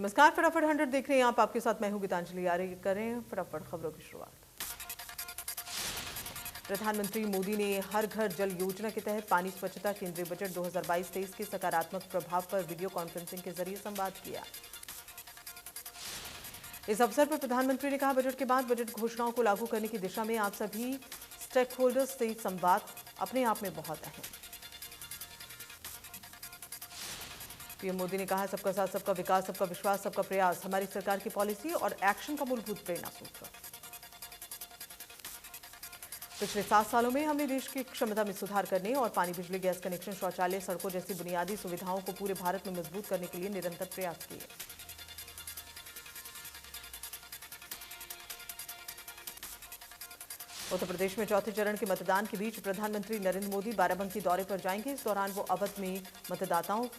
नमस्कार, फटाफट 100 देख रहे हैं आप। आपके साथ मैं हूं गीतांजलि आर्य। करें फटाफट खबरों की शुरुआत। प्रधानमंत्री मोदी ने हर घर जल योजना के तहत पानी स्वच्छता केंद्रीय बजट 2022-23 के सकारात्मक प्रभाव पर वीडियो कॉन्फ्रेंसिंग के जरिए संवाद किया। इस अवसर पर प्रधानमंत्री ने कहा, बजट के बाद बजट घोषणाओं को लागू करने की दिशा में आप सभी स्टेक होल्डर्स से संवाद अपने आप में बहुत अहम। पीएम मोदी ने कहा, सबका साथ, सबका विकास, सबका विश्वास, सबका प्रयास हमारी सरकार की पॉलिसी और एक्शन का मूलभूत प्रेरणा सूत्र। पिछले 7 सालों में हमने देश की क्षमता में सुधार करने और पानी, बिजली, गैस कनेक्शन, शौचालय, सड़कों जैसी बुनियादी सुविधाओं को पूरे भारत में मजबूत करने के लिए निरंतर प्रयास किए। उत्तर प्रदेश में चौथे चरण के मतदान के बीच प्रधानमंत्री नरेंद्र मोदी बाराबंकी दौरे पर जाएंगे। इस दौरान वो अवध में मतदाताओं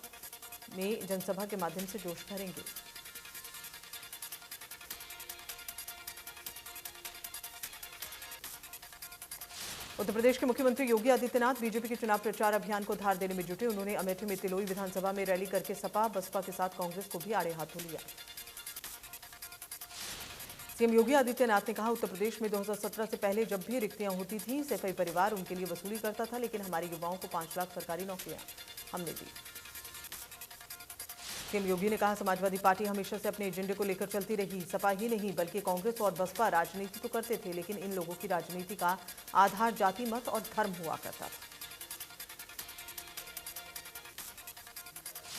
में जनसभा के माध्यम से जोश भरेंगे। उत्तर प्रदेश के मुख्यमंत्री योगी आदित्यनाथ बीजेपी के चुनाव प्रचार अभियान को धार देने में जुटे। उन्होंने अमेठी में तिलोई विधानसभा में रैली करके सपा बसपा के साथ कांग्रेस को भी आड़े हाथों लिया। सीएम योगी आदित्यनाथ ने कहा, उत्तर प्रदेश में 2017 से पहले जब भी रिक्तियां होती थीं, सैफई परिवार उनके लिए वसूली करता था, लेकिन हमारे युवाओं को 5 लाख सरकारी नौकरियां हमने दी। सीएम योगी ने कहा, समाजवादी पार्टी हमेशा से अपने एजेंडे को लेकर चलती रही। सपा ही नहीं बल्कि कांग्रेस और बसपा राजनीति तो करते थे, लेकिन इन लोगों की राजनीति का आधार जाति, मत और धर्म हुआ करता था।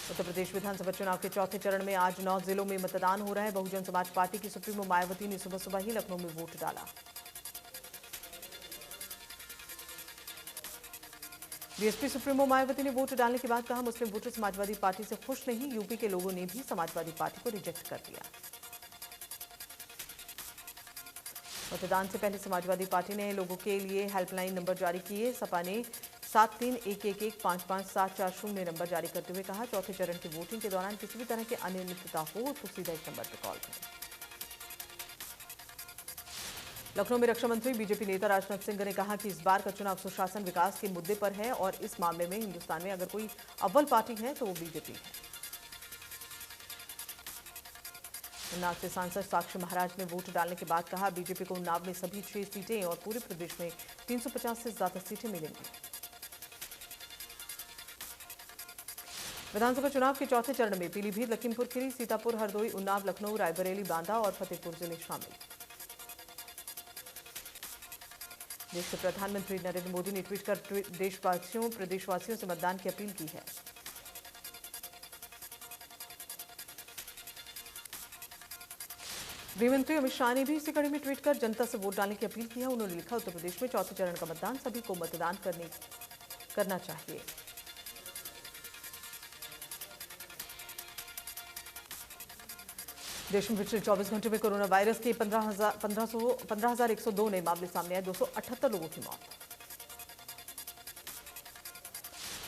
उत्तर प्रदेश विधानसभा चुनाव के चौथे चरण में आज 9 जिलों में मतदान हो रहा है। बहुजन समाज पार्टी की सुप्रीमो मायावती ने सुबह सुबह ही लखनऊ में वोट डाला। बीएसपी सुप्रीमो मायावती ने वोट डालने के बाद कहा, मुस्लिम वोटर समाजवादी पार्टी से खुश नहीं। यूपी के लोगों ने भी समाजवादी पार्टी को रिजेक्ट कर दिया। मतदान से पहले समाजवादी पार्टी ने लोगों के लिए हेल्पलाइन नंबर जारी किए। सपा ने 7311155740 नंबर जारी करते हुए कहा, चौथे चरण की वोटिंग के दौरान किसी भी तरह की अनियमितता हो तो सीधा इस नंबर पर कॉल करें। लखनऊ में रक्षा मंत्री बीजेपी नेता राजनाथ सिंह ने कहा कि इस बार का चुनाव सुशासन, विकास के मुद्दे पर है और इस मामले में हिंदुस्तान में अगर कोई अव्वल पार्टी है तो वो बीजेपी है। उन्नाव से सांसद साक्षी महाराज ने वोट डालने के बाद कहा, बीजेपी को उन्नाव में सभी 6 सीटें और पूरे प्रदेश में 350 से ज्यादा सीटें मिलेंगी। विधानसभा चुनाव के चौथे चरण में पीलीभीत, लखीमपुर खीरी, सीतापुर, हरदोई, उन्नाव, लखनऊ, रायबरेली, बांदा और फतेहपुर जिले शामिल। देश के प्रधानमंत्री नरेंद्र मोदी ने ट्वीट कर प्रदेशवासियों से मतदान की अपील की है। गृहमंत्री अमित शाह ने भी इसी कड़ी में ट्वीट कर जनता से वोट डालने की अपील की है। उन्होंने लिखा, उत्तर प्रदेश में चौथे चरण का मतदान सभी को मतदान करना चाहिए। देश में पिछले 24 घंटे में कोरोना वायरस के 15,102 नए मामले सामने आए। 278 लोगों की मौत।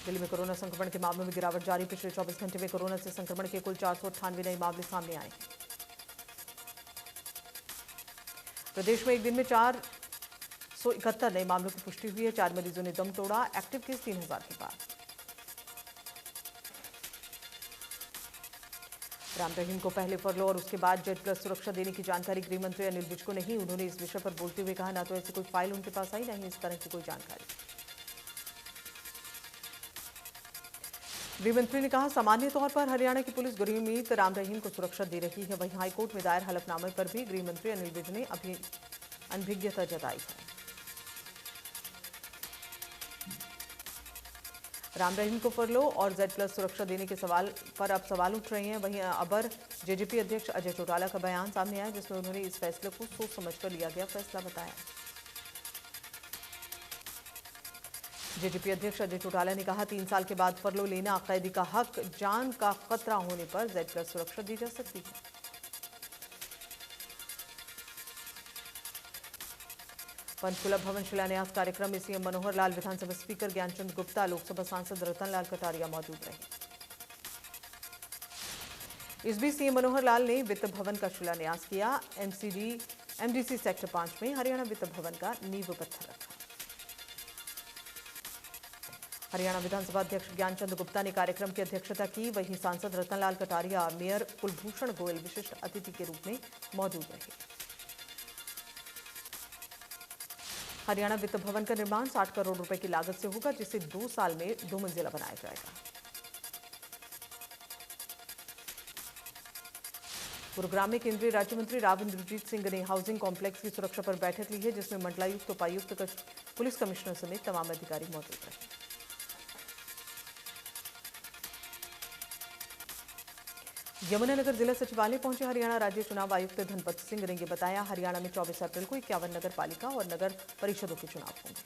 दिल्ली में कोरोना संक्रमण के मामलों में गिरावट जारी। पिछले 24 घंटे में कोरोना से संक्रमण के कुल 498 नए मामले सामने आए। प्रदेश में एक दिन में 471 नए मामलों की पुष्टि हुई है। 4 मरीजों ने दम तोड़ा। एक्टिव केस 3000 के पार। राम रहीम को पहले फरलो और उसके बाद जेड+ सुरक्षा देने की जानकारी गृह मंत्री अनिल विज को नहीं। उन्होंने इस विषय पर बोलते हुए कहा, ना तो ऐसी कोई फाइल उनके पास आई, ना ही इस तरह की कोई जानकारी। गृह मंत्री ने कहा, सामान्य तौर पर हरियाणा की पुलिस गुरमीत राम रहीम को सुरक्षा दे रही है। वहीं हाईकोर्ट में दायर हलफनामे पर भी गृह मंत्री अनिल विज ने अभी अनभिज्ञता जताई है। राम रहीम को फरलो और जेड+ सुरक्षा देने के सवाल पर अब सवाल उठ रहे हैं। वहीं अबर जेजेपी अध्यक्ष अजय चौटाला का बयान सामने आया, जिसमें उन्होंने इस फैसले को सोच समझकर लिया गया फैसला बताया। जेजेपी अध्यक्ष अजय चौटाला ने कहा, 3 साल के बाद फरलो लेना कैदी का हक, जान का खतरा होने पर जेड+ सुरक्षा दी जा सकती है। पंचकुला भवन शिलान्यास कार्यक्रम में सीएम मनोहर लाल, विधानसभा स्पीकर ज्ञानचंद गुप्ता, लोकसभा सांसद रतन लाल कटारिया मौजूद रहे। इस बीच सीएम मनोहर लाल ने वित्त भवन का शिलान्यास किया। एमडीसी सेक्टर 5 में हरियाणा वित्त भवन का नींव पत्थर रखा। हरियाणा विधानसभा अध्यक्ष ज्ञानचंद गुप्ता ने कार्यक्रम की अध्यक्षता की। वहीं सांसद रतनलाल कटारिया, मेयर कुलभूषण गोयल विशिष्ट अतिथि के रूप में मौजूद रहे। हरियाणा वित्त भवन का निर्माण 60 करोड़ रुपए की लागत से होगा, जिसे 2 साल में 2 मंजिला बनाया जाएगा। गुरुग्राम में केंद्रीय राज्य मंत्री राव इंद्रजीत सिंह ने हाउसिंग कॉम्प्लेक्स की सुरक्षा पर बैठक ली है, जिसमें मंडलायुक्त, उपायुक्त, पुलिस कमिश्नर समेत तमाम अधिकारी मौजूद रहे। यमुनानगर जिला सचिवालय पहुंचे हरियाणा राज्य चुनाव आयुक्त धनपत सिंह ने बताया, हरियाणा में 24 अप्रैल को 51 नगर पालिका और नगर परिषदों के चुनाव होंगे।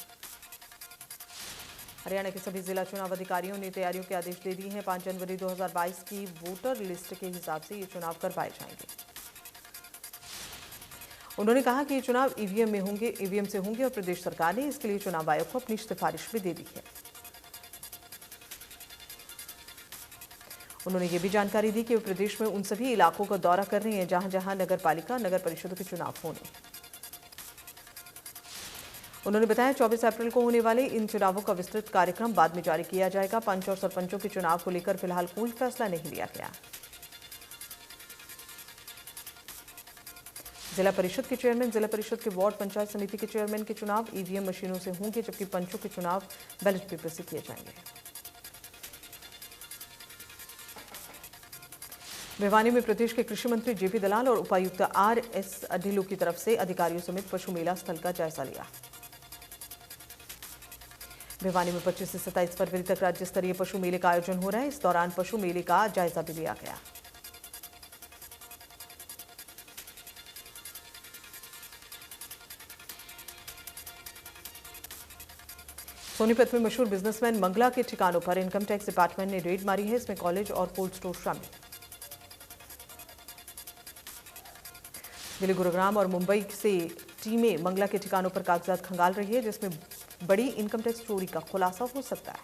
हरियाणा के सभी जिला चुनाव अधिकारियों ने तैयारियों के आदेश दे दिए हैं। 5 जनवरी 2022 की वोटर लिस्ट के हिसाब से ये चुनाव करवाए जाएंगे। उन्होंने कहा कि ये चुनाव ईवीएम से होंगे और प्रदेश सरकार ने इसके लिए चुनाव आयोग को अपनी सिफारिश भी दे दी है। उन्होंने ये भी जानकारी दी कि वे प्रदेश में उन सभी इलाकों का दौरा कर रहे हैं जहां जहां नगर पालिका, नगर परिषदों के चुनाव होने। उन्होंने बताया 24 अप्रैल को होने वाले इन चुनावों का विस्तृत कार्यक्रम बाद में जारी किया जाएगा। पंच और सरपंचों के चुनाव को लेकर फिलहाल कोई फैसला नहीं लिया गया। जिला परिषद के चेयरमैन, जिला परिषद के वार्ड पंचायत समिति के चेयरमैन के चुनाव ईवीएम मशीनों से होंगे, जबकि पंचों के चुनाव बैलेट पेपर से किए जाएंगे। भिवानी में प्रदेश के कृषि मंत्री जेपी दलाल और उपायुक्त आरएस ढिल्लों की तरफ से अधिकारियों समेत पशु मेला स्थल का जायजा लिया। भिवानी में 25 से 27 फरवरी तक राज्य स्तरीय पशु मेले का आयोजन हो रहा है। इस दौरान पशु मेले का जायजा भी लिया गया। सोनीपत में मशहूर बिजनेसमैन मंगला के ठिकानों पर इनकम टैक्स डिपार्टमेंट ने रेड मारी है। इसमें कॉलेज और कोल्ड स्टोर शामिल। दिल्ली, गुरुग्राम और मुंबई से टीमें मंगला के ठिकानों पर कागजात खंगाल रही है, जिसमें बड़ी इनकम टैक्स चोरी का खुलासा हो सकता है।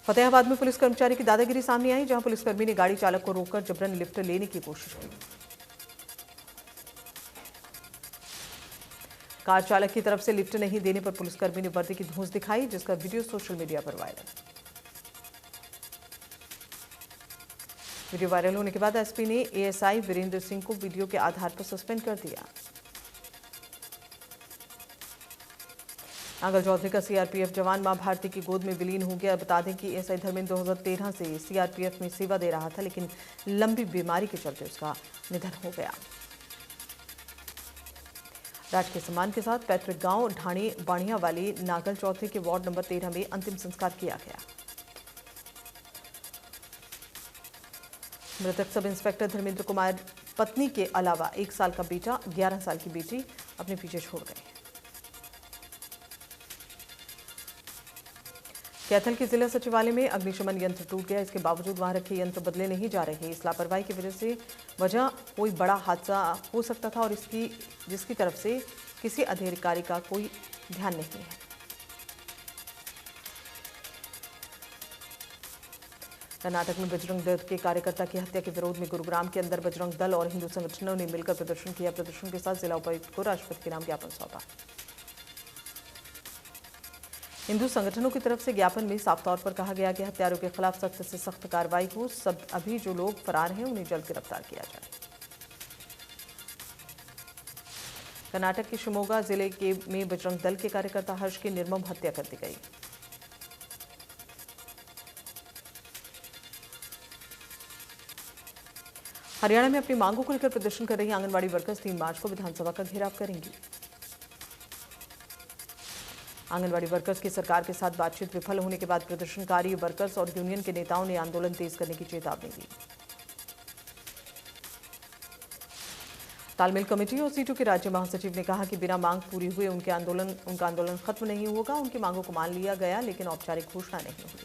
फतेहाबाद में पुलिस कर्मचारी की दादागिरी सामने आई, जहां पुलिसकर्मी ने गाड़ी चालक को रोककर जबरन लिफ्ट लेने की कोशिश की। कार चालक की तरफ से लिफ्ट नहीं देने पर पुलिसकर्मी ने वर्दी की धौंस दिखाई, जिसका वीडियो सोशल मीडिया पर वायरल। वीडियो वायरल होने के बाद एसपी ने एएसआई वीरेंद्र सिंह को वीडियो के आधार पर सस्पेंड कर दिया। नांगल चौधरी का सीआरपीएफ जवान मां भारती की गोद में विलीन हो गया। बता दें कि एएसआई धर्मेंद्र 2013 से सीआरपीएफ में सेवा दे रहा था, लेकिन लंबी बीमारी के चलते उसका निधन हो गया। राजकीय सम्मान के साथ पैतृक गांव ढाणी बाणिया वाली नांगल चौधरी के वार्ड नंबर 13 में अंतिम संस्कार किया गया। मृतक सब इंस्पेक्टर धर्मेंद्र कुमार पत्नी के अलावा 1 साल का बेटा, 11 साल की बेटी अपने पीछे छोड़ गए। कैथल के जिला सचिवालय में अग्निशमन यंत्र टूट गया। इसके बावजूद वहां रखे यंत्र बदले नहीं जा रहे। इस लापरवाही की वजह कोई बड़ा हादसा हो सकता था और जिसकी तरफ से किसी अधिकारी का कोई ध्यान नहीं है। कर्नाटक में बजरंग दल के कार्यकर्ता की हत्या के विरोध में गुरुग्राम के अंदर बजरंग दल और हिंदू संगठनों ने मिलकर प्रदर्शन किया। प्रदर्शन के साथ जिला उपायुक्त को राष्ट्रपति के नाम ज्ञापन सौंपा। हिंदू संगठनों की तरफ से ज्ञापन में साफ तौर पर कहा गया कि हत्यारों के खिलाफ सख्त से सख्त कार्रवाई हो। अभी जो लोग फरार हैं उन्हें जल्द गिरफ्तार किया जाए। कर्नाटक के शिमोगा जिले में बजरंग दल के कार्यकर्ता हर्ष की निर्मम हत्या कर दी गई। हरियाणा में अपनी मांगों को लेकर प्रदर्शन कर रही आंगनबाड़ी वर्कर्स 3 मार्च को विधानसभा का घेराव करेंगी। आंगनबाड़ी वर्कर्स की सरकार के साथ बातचीत विफल होने के बाद प्रदर्शनकारी वर्कर्स और यूनियन के नेताओं ने आंदोलन तेज करने की चेतावनी दी। तालमेल कमेटी और सीटू के राज्य महासचिव ने कहा कि बिना मांग पूरी हुए उनका आंदोलन खत्म नहीं होगा। उनकी मांगों को मान लिया गया, लेकिन औपचारिक घोषणा नहीं हुई।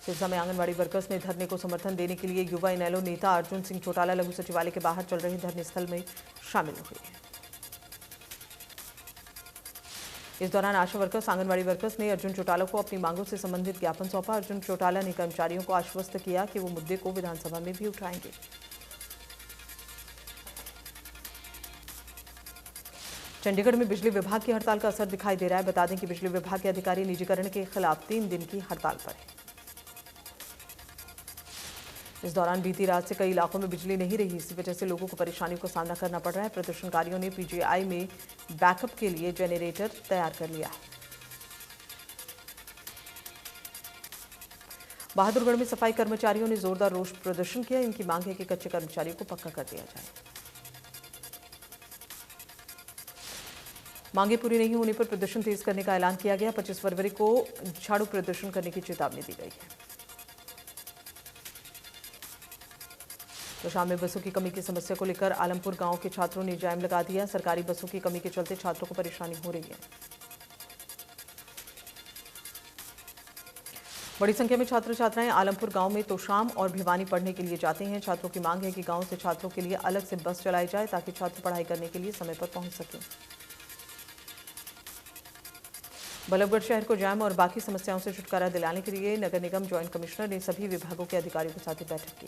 सिरसा में आंगनबाड़ी वर्कर्स ने धरने को समर्थन देने के लिए युवा इनेलो नेता अर्जुन सिंह चौटाला लघु सचिवालय के बाहर चल रहे धरने स्थल में शामिल हुए। इस दौरान आशा वर्कर्स, आंगनबाड़ी वर्कर्स ने अर्जुन चौटाला को अपनी मांगों से संबंधित ज्ञापन सौंपा। अर्जुन चौटाला ने कर्मचारियों को आश्वस्त किया कि वो मुद्दे को विधानसभा में भी उठाएंगे। चंडीगढ़ में बिजली विभाग की हड़ताल का असर दिखाई दे रहा है। बता दें कि बिजली विभाग के अधिकारी निजीकरण के खिलाफ 3 दिन की हड़ताल पर हैं। इस दौरान बीती रात से कई इलाकों में बिजली नहीं रही। इसी वजह से लोगों को परेशानियों का सामना करना पड़ रहा है। प्रदर्शनकारियों ने पीजीआई में बैकअप के लिए जनरेटर तैयार कर लिया है। बहादुरगढ़ में सफाई कर्मचारियों ने जोरदार रोष प्रदर्शन किया। इनकी मांग है कि कच्चे कर्मचारियों को पक्का कर दिया जाए। मांगे पूरी नहीं होने पर प्रदर्शन तेज करने का ऐलान किया गया। 25 फरवरी को झाड़ू प्रदर्शन करने की चेतावनी दी गई है। तो शाम में बसों की कमी की समस्या को लेकर आलमपुर गांव के छात्रों ने जाम लगा दिया। सरकारी बसों की कमी के चलते छात्रों को परेशानी हो रही है। बड़ी संख्या में छात्र छात्राएं आलमपुर गांव में तोशाम और भिवानी पढ़ने के लिए जाते हैं। छात्रों की मांग है कि गांव से छात्रों के लिए अलग से बस चलाई जाए ताकि छात्र पढ़ाई करने के लिए समय पर पहुंच सकें। बल्लभगढ़ शहर को जाम और बाकी समस्याओं से छुटकारा दिलाने के लिए नगर निगम ज्वाइंट कमिश्नर ने सभी विभागों के अधिकारियों के साथ बैठक की।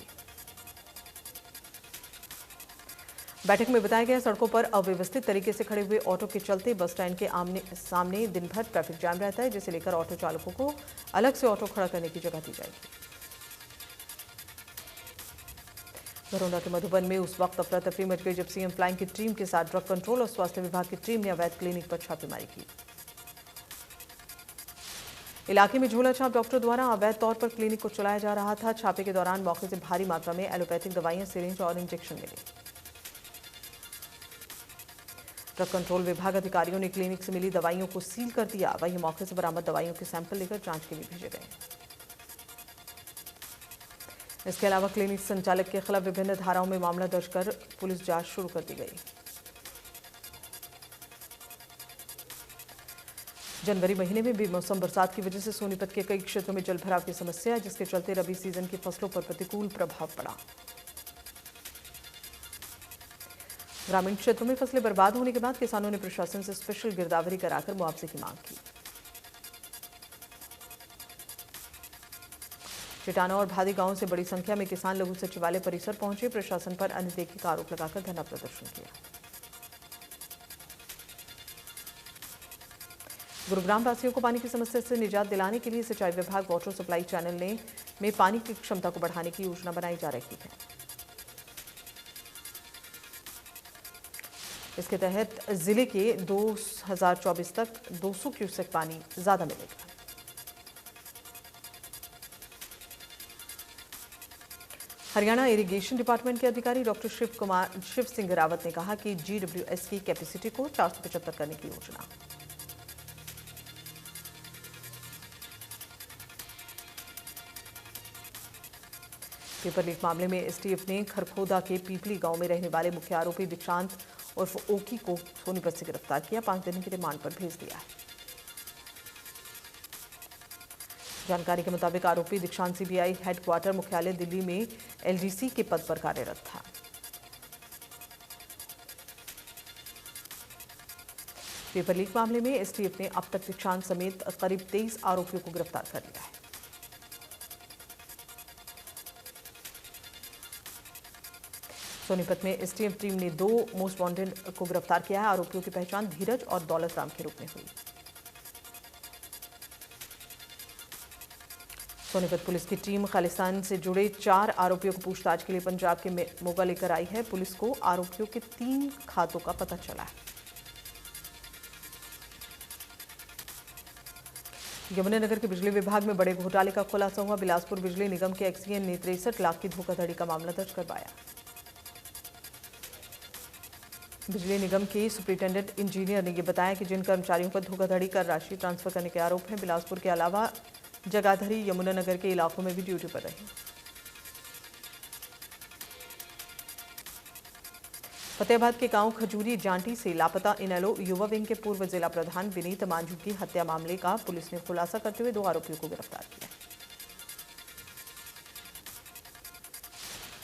बैठक में बताया गया सड़कों पर अव्यवस्थित तरीके से खड़े हुए ऑटो के चलते बस स्टैंड के सामने दिन भर ट्रैफिक जाम रहता है, जिसे लेकर ऑटो चालकों को अलग से ऑटो खड़ा करने की जगह दी जाएगी। दरोडा के मधुबन में उस वक्त अफरा तफरी मच गई जब सीएम फ्लाइंग की टीम के साथ ड्रग कंट्रोल और स्वास्थ्य विभाग की टीम ने अवैध क्लिनिक पर छापेमारी की। इलाके में झोला छाप डॉक्टर द्वारा अवैध तौर पर क्लिनिक को चलाया जा रहा था। छापे के दौरान मौके से भारी मात्रा में एलोपैथिक दवाइयां, सिरिंज और इंजेक्शन मिले। ड्रग कंट्रोल विभाग अधिकारियों ने क्लिनिक से मिली दवाइयों को सील कर दिया। वहीं मौके से बरामद दवाइयों के सैंपल लेकर जांच के लिए भेजे गए। इसके अलावा क्लिनिक संचालक के खिलाफ विभिन्न धाराओं में मामला दर्ज कर पुलिस जांच शुरू कर दी गई। जनवरी महीने में बेमौसम बरसात की वजह से सोनीपत के कई क्षेत्रों में जलभराव की समस्या है, जिसके चलते रबी सीजन की फसलों पर प्रतिकूल प्रभाव पड़ा। ग्रामीण क्षेत्रों में फसलें बर्बाद होने के बाद किसानों ने प्रशासन से स्पेशल गिरदावरी कराकर मुआवजे की मांग की। चिटाना और भादी गांव से बड़ी संख्या में किसान लघु सचिवालय परिसर पहुंचे। प्रशासन पर अनदेखी का आरोप लगाकर धरना प्रदर्शन किया। गुरुग्राम वासियों को पानी की समस्या से निजात दिलाने के लिए सिंचाई विभाग वाटर सप्लाई चैनल में पानी की क्षमता को बढ़ाने की योजना बनाई जा रही है। इसके तहत जिले के 2024 तक 200 क्यूसेक पानी ज्यादा मिलेगा। हरियाणा इरिगेशन डिपार्टमेंट के अधिकारी डॉक्टर शिव सिंह रावत ने कहा कि GWS की कैपेसिटी को 475 करने की योजना। पेपर लीक मामले में एसटीएफ ने खरखोदा के पीपली गांव में रहने वाले मुख्य आरोपी दीक्षांत उर्फ ओकी को सोनीपत से गिरफ्तार किया। 5 दिन की रिमांड पर भेज दिया है। जानकारी के मुताबिक आरोपी दीक्षांत सीबीआई हेडक्वार्टर मुख्यालय दिल्ली में एलडीसी के पद पर कार्यरत था। पेपर लीक मामले में एसटीएफ ने अब तक दीक्षांत समेत करीब 23 आरोपियों को गिरफ्तार कर लिया है। सोनीपत में एसटीएफ टीम ने 2 मोस्ट वांटेड को गिरफ्तार किया है। आरोपियों की पहचान धीरज और दौलत राम के रूप में हुई। सोनीपत पुलिस की टीम खालिस्तान से जुड़े 4 आरोपियों को पूछताछ के लिए पंजाब के मोगा लेकर आई है। पुलिस को आरोपियों के 3 खातों का पता चला है। यमुनानगर के बिजली विभाग में बड़े घोटाले का खुलासा हुआ। बिलासपुर बिजली निगम के एक्सीएन ने 63 लाख की धोखाधड़ी का मामला दर्ज करवाया। बिजली निगम के सुपरिटेंडेंट इंजीनियर ने यह बताया कि जिन कर्मचारियों पर धोखाधड़ी कर राशि ट्रांसफर करने के आरोप हैं, बिलासपुर के अलावा जगाधरी, यमुनानगर के इलाकों में भी ड्यूटी पर रहे। फतेहाबाद के गांव खजूरी जांटी से लापता इनेलो युवा विंग के पूर्व जिला प्रधान विनीत मांझू की हत्या मामले का पुलिस ने खुलासा करते हुए 2 आरोपियों को गिरफ्तार किया।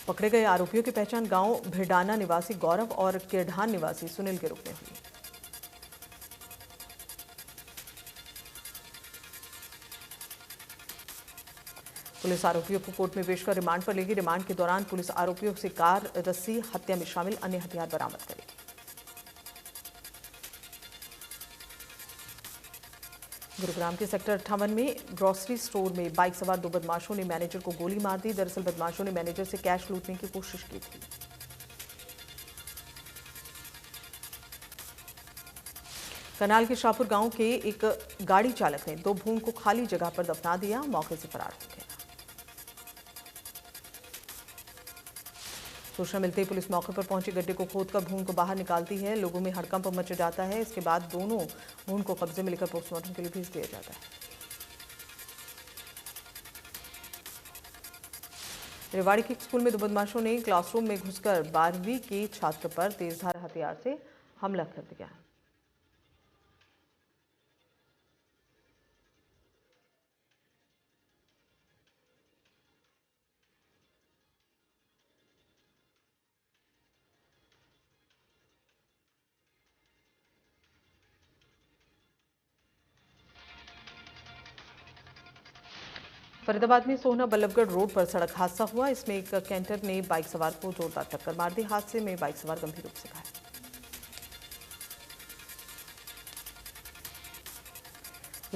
पकड़े गए आरोपियों की पहचान गांव भिडाना निवासी गौरव और केरढान निवासी सुनील के रूप में हुई। पुलिस आरोपियों को कोर्ट में पेश कर रिमांड पर लेगी। रिमांड के दौरान पुलिस आरोपियों से कार, रस्सी, हत्या में शामिल अन्य हथियार बरामद करेगी। गुरुग्राम के सेक्टर 58 में ग्रोसरी स्टोर में बाइक सवार दो बदमाशों ने मैनेजर को गोली मार दी। दरअसल बदमाशों ने मैनेजर से कैश लूटने की कोशिश की थी। करनाल के शाहपुर गांव के एक गाड़ी चालक ने दो भून को खाली जगह पर दफना दिया, मौके से फरार हो गया। सूचना मिलते ही पुलिस मौके पर पहुंची, गड्ढे को खोदकर भून को बाहर निकालती है। लोगों में हड़कंप मच जाता है। इसके बाद दोनों भून को कब्जे में लेकर पोस्टमार्टम के लिए भेज दिया जाता है। रेवाड़ी के स्कूल में दो बदमाशों ने क्लासरूम में घुसकर 12वीं के छात्र पर तेजधार हथियार से हमला कर दिया। फरीदाबाद में सोहना बल्लभगढ़ रोड पर सड़क हादसा हुआ। इसमें एक कैंटर ने बाइक सवार को जोरदार टक्कर मार दी। हादसे में बाइक सवार गंभीर रूप से घायल।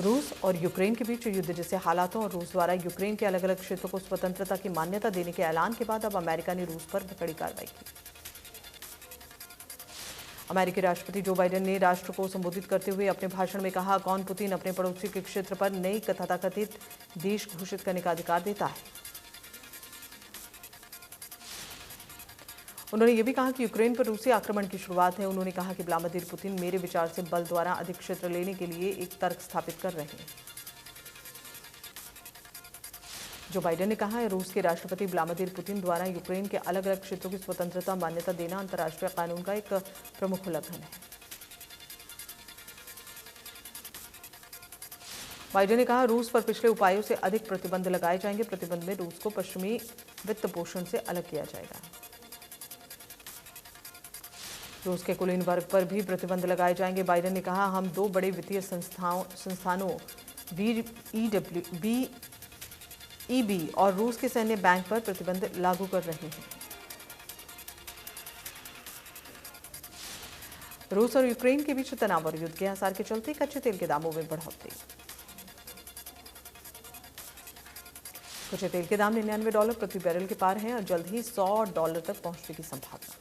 रूस और यूक्रेन के बीच युद्ध जैसे हालातों और रूस द्वारा यूक्रेन के अलग अलग क्षेत्रों को स्वतंत्रता की मान्यता देने के ऐलान के बाद अब अमेरिका ने रूस पर कड़ी कार्रवाई की। अमेरिकी राष्ट्रपति जो बाइडेन ने राष्ट्र को संबोधित करते हुए अपने भाषण में कहा, कौन पुतिन अपने पड़ोसी के क्षेत्र पर नई तथाकथित देश घोषित करने का अधिकार देता है। उन्होंने ये भी कहा कि यूक्रेन पर रूसी आक्रमण की शुरुआत है। उन्होंने कहा कि व्लादिमीर पुतिन मेरे विचार से बल द्वारा अधिक क्षेत्र लेने के लिए एक तर्क स्थापित कर रहे हैं। जो बाइडेन ने कहा है, रूस के राष्ट्रपति व्लादिमीर पुतिन द्वारा यूक्रेन के अलग अलग क्षेत्रों की स्वतंत्रता मान्यता देना अंतर्राष्ट्रीय कानून का एक प्रमुख उल्लंघन है। बाइडेन ने कहा, रूस पर पिछले उपायों से अधिक प्रतिबंध लगाए जाएंगे। प्रतिबंध में रूस को पश्चिमी वित्त पोषण से अलग किया जाएगा। रूस के कुलीन वर्ग पर भी प्रतिबंध लगाए जाएंगे। बाइडेन ने कहा, हम दो बड़े वित्तीय संस्थानों ईबी और रूस के सैन्य बैंक पर प्रतिबंध लागू कर रहे हैं। रूस और यूक्रेन के बीच तनाव और युद्ध के आसार के चलते कच्चे तेल के दामों में बढ़ोतरी। कच्चे तेल के दाम $99 प्रति बैरल के पार हैं और जल्द ही $100 तक पहुंचने की संभावना।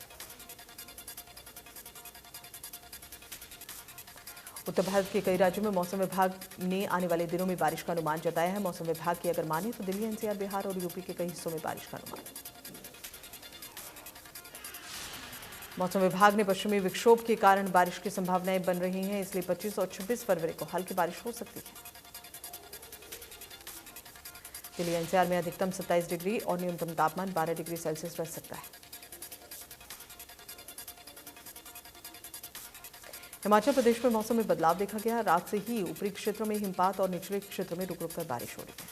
उत्तर भारत के कई राज्यों में मौसम विभाग ने आने वाले दिनों में बारिश का अनुमान जताया है। मौसम विभाग की अगर माने तो दिल्ली, एनसीआर, बिहार और यूपी के कई हिस्सों में बारिश का अनुमान। मौसम विभाग ने पश्चिमी विक्षोभ के कारण बारिश की संभावनाएं बन रही हैं, इसलिए 25 और 26 फरवरी को हल्की बारिश हो सकती है। दिल्ली, एनसीआर में अधिकतम 27 डिग्री और न्यूनतम तापमान 12 डिग्री सेल्सियस रह सकता है। हिमाचल प्रदेश में मौसम में बदलाव देखा गया। रात से ही ऊपरी क्षेत्रों में हिमपात और निचले क्षेत्र में रुक रुक कर बारिश हो रही है।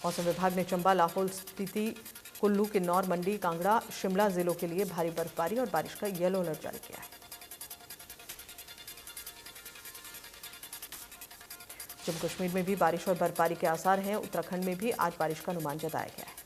मौसम विभाग ने चंबा, लाहौल स्पीति, कुल्लू, किन्नौर, मंडी, कांगड़ा, शिमला जिलों के लिए भारी बर्फबारी और बारिश का येलो अलर्ट जारी किया है। जम्मू कश्मीर में भी बारिश और बर्फबारी के आसार हैं। उत्तराखंड में भी आज बारिश का अनुमान जताया गया है।